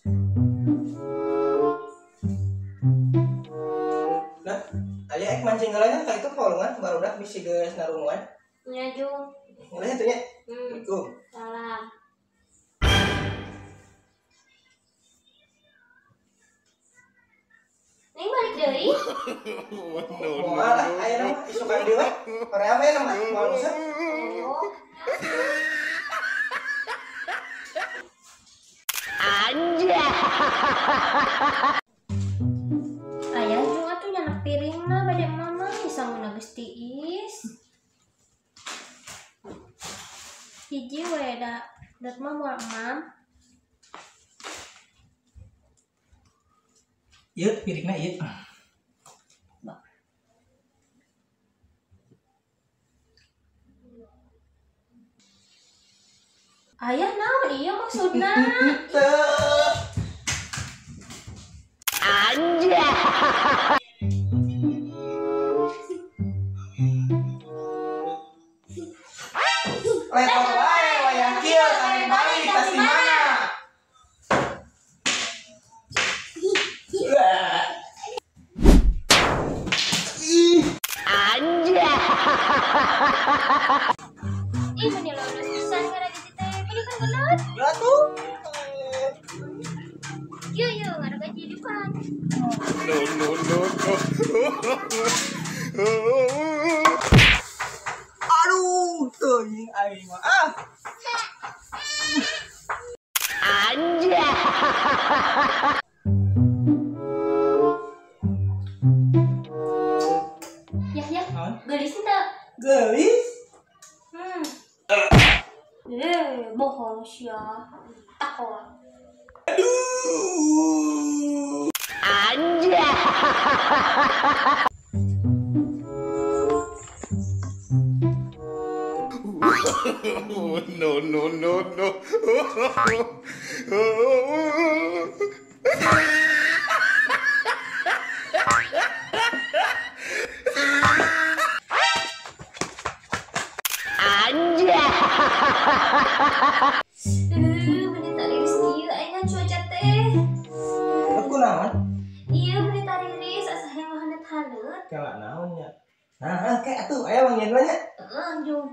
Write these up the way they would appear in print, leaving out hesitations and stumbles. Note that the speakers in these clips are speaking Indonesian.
Nah, aya ek mancing galanya ka itu polongan baru dah bisi geus narungan. Nya Jung. Ngeulah atuh nya. Assalamualaikum. Salam. Ning balik deui. Moal lah aya nama isukan deui we. Korea mah nama moal usah. Oh. Anja. Ayah Jung atuh nyanak piringna bade mama bisa mun geus tiis. Hiji we da dat mah moal emam. Ieu piringna ieu. Ayah naon ieu maksudna? Teu. Anja. Lepo wae wayang kieu kami balik tas di mana? Anja. Ih meni lulus pisan gara gitu teh. Ini kan gelut. Ya tuh. Yuk ada gaji di depan. Aduh, teuing aing mah. Anja. Ya, Naon? gelis teu? Gelis. Bohong sia. Takon. Anja. No. Anja. Menita riris ieu ayeuna cuaca teh. Aku naon? Ieu menita riris asa hayang hanet-hanet. Kayak naonnya. Nah, kayak atuh aya wangian nya. Heeh, Jung.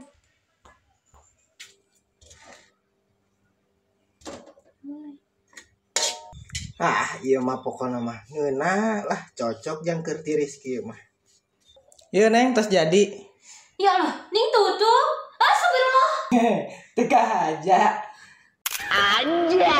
Iya mah pokoknya mah ngeuna lah cocok yang keur tiris kieu mah. Ieu Neng tos jadi. Ya Allah, ning tutup. Astagfirullah. Teka aja. Anja.